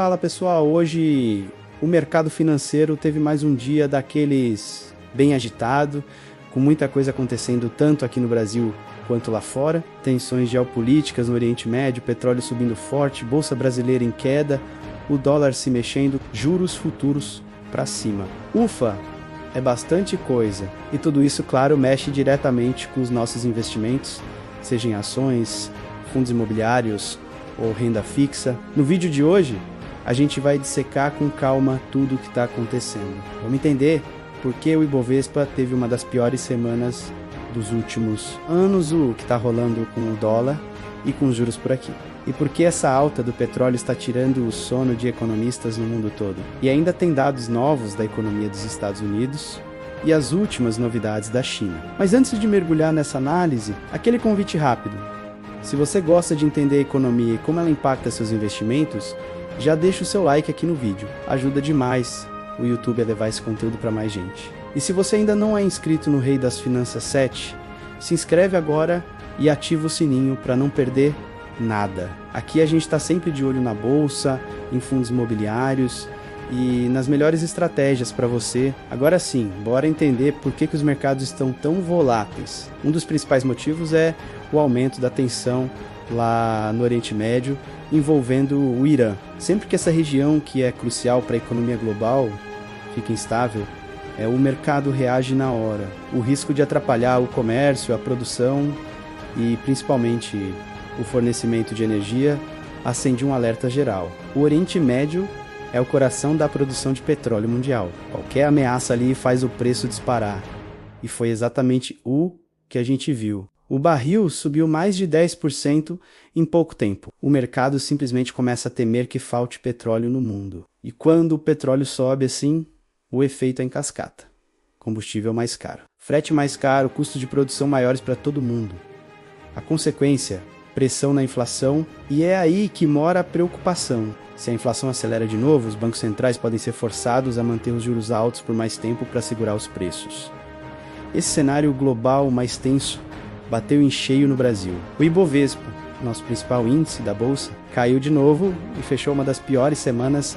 Fala pessoal, hoje o mercado financeiro teve mais um dia daqueles bem agitado, com muita coisa acontecendo tanto aqui no Brasil quanto lá fora, tensões geopolíticas no Oriente Médio, petróleo subindo forte, bolsa brasileira em queda, o dólar se mexendo, juros futuros para cima. Ufa, é bastante coisa e tudo isso, claro, mexe diretamente com os nossos investimentos, seja em ações, fundos imobiliários ou renda fixa. No vídeo de hoje, a gente vai dissecar com calma tudo o que está acontecendo. Vamos entender por que o Ibovespa teve uma das piores semanas dos últimos anos, o que está rolando com o dólar e com os juros por aqui. E por que essa alta do petróleo está tirando o sono de economistas no mundo todo. E ainda tem dados novos da economia dos Estados Unidos e as últimas novidades da China. Mas antes de mergulhar nessa análise, aquele convite rápido. Se você gosta de entender a economia e como ela impacta seus investimentos, já deixa o seu like aqui no vídeo. Ajuda demais o YouTube a levar esse conteúdo para mais gente. E se você ainda não é inscrito no Rei das Finanças 7, se inscreve agora e ativa o sininho para não perder nada. Aqui a gente está sempre de olho na bolsa, em fundos imobiliários e nas melhores estratégias para você. Agora sim, bora entender por que os mercados estão tão voláteis. Um dos principais motivos é o aumento da tensão lá no Oriente Médio, envolvendo o Irã. Sempre que essa região, que é crucial para a economia global, fica instável, o mercado reage na hora. O risco de atrapalhar o comércio, a produção e principalmente o fornecimento de energia acende um alerta geral. O Oriente Médio é o coração da produção de petróleo mundial. Qualquer ameaça ali faz o preço disparar. E foi exatamente o que a gente viu. O barril subiu mais de 10% em pouco tempo. O mercado simplesmente começa a temer que falte petróleo no mundo. E quando o petróleo sobe assim, o efeito é em cascata. Combustível mais caro. Frete mais caro, custos de produção maiores para todo mundo. A consequência, pressão na inflação, e é aí que mora a preocupação. Se a inflação acelera de novo, os bancos centrais podem ser forçados a manter os juros altos por mais tempo para segurar os preços. Esse cenário global mais tenso bateu em cheio no Brasil. O Ibovespa, nosso principal índice da bolsa, caiu de novo e fechou uma das piores semanas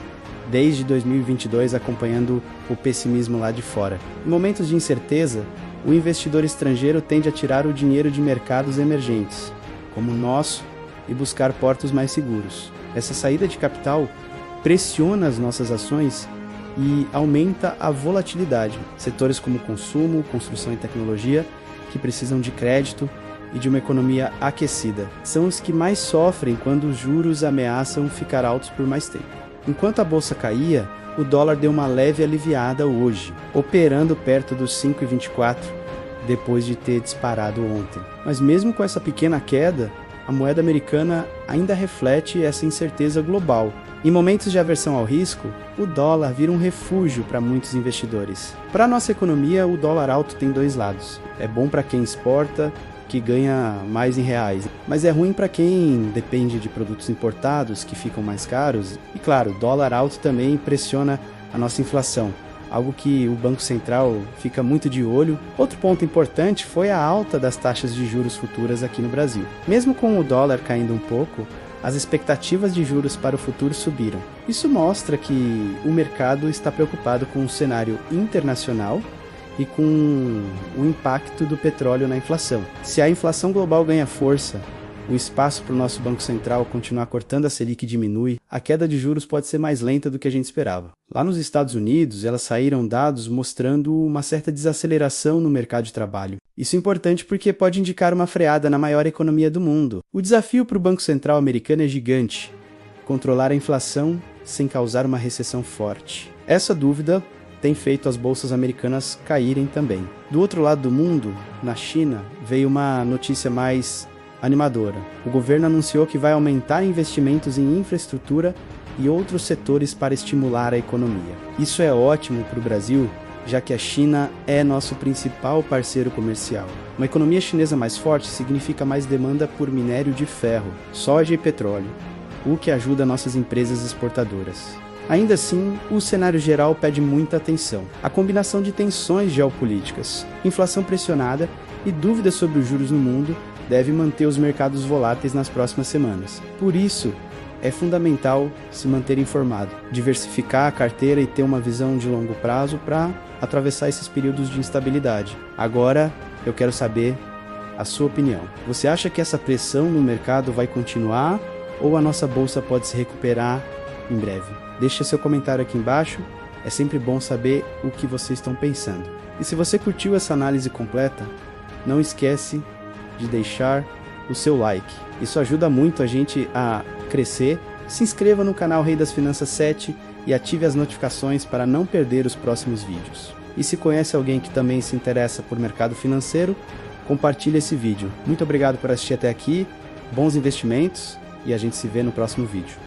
desde 2022, acompanhando o pessimismo lá de fora. Em momentos de incerteza, o investidor estrangeiro tende a tirar o dinheiro de mercados emergentes, como o nosso, e buscar portos mais seguros. Essa saída de capital pressiona as nossas ações e aumenta a volatilidade. Setores como consumo, construção e tecnologia, que precisam de crédito e de uma economia aquecida, são os que mais sofrem quando os juros ameaçam ficar altos por mais tempo. Enquanto a bolsa caía, o dólar deu uma leve aliviada hoje, operando perto dos 5,24 depois de ter disparado ontem. Mas mesmo com essa pequena queda, a moeda americana ainda reflete essa incerteza global. Em momentos de aversão ao risco, o dólar vira um refúgio para muitos investidores. Para a nossa economia, o dólar alto tem dois lados. É bom para quem exporta, que ganha mais em reais, mas é ruim para quem depende de produtos importados, que ficam mais caros. E claro, o dólar alto também pressiona a nossa inflação, algo que o Banco Central fica muito de olho. Outro ponto importante foi a alta das taxas de juros futuras aqui no Brasil. Mesmo com o dólar caindo um pouco, as expectativas de juros para o futuro subiram. Isso mostra que o mercado está preocupado com o cenário internacional e com o impacto do petróleo na inflação. Se a inflação global ganha força, o espaço para o nosso Banco Central continuar cortando a Selic diminui, a queda de juros pode ser mais lenta do que a gente esperava. Lá nos Estados Unidos, elas saíram dados mostrando uma certa desaceleração no mercado de trabalho. Isso é importante porque pode indicar uma freada na maior economia do mundo. O desafio para o Banco Central americano é gigante: controlar a inflação sem causar uma recessão forte. Essa dúvida tem feito as bolsas americanas caírem também. Do outro lado do mundo, na China, veio uma notícia mais animadora. O governo anunciou que vai aumentar investimentos em infraestrutura e outros setores para estimular a economia. Isso é ótimo para o Brasil, já que a China é nosso principal parceiro comercial. Uma economia chinesa mais forte significa mais demanda por minério de ferro, soja e petróleo, o que ajuda nossas empresas exportadoras. Ainda assim, o cenário geral pede muita atenção. A combinação de tensões geopolíticas, inflação pressionada e dúvidas sobre os juros no mundo deve manter os mercados voláteis nas próximas semanas. Por isso, é fundamental se manter informado, diversificar a carteira e ter uma visão de longo prazo para atravessar esses períodos de instabilidade. Agora, eu quero saber a sua opinião. Você acha que essa pressão no mercado vai continuar ou a nossa bolsa pode se recuperar em breve? Deixe seu comentário aqui embaixo, é sempre bom saber o que vocês estão pensando. E se você curtiu essa análise completa, não esquece de deixar o seu like. Isso ajuda muito a gente a crescer. Se inscreva no canal Rei das Finanças 7 e ative as notificações para não perder os próximos vídeos. E se conhece alguém que também se interessa por mercado financeiro, compartilhe esse vídeo. Muito obrigado por assistir até aqui, bons investimentos e a gente se vê no próximo vídeo.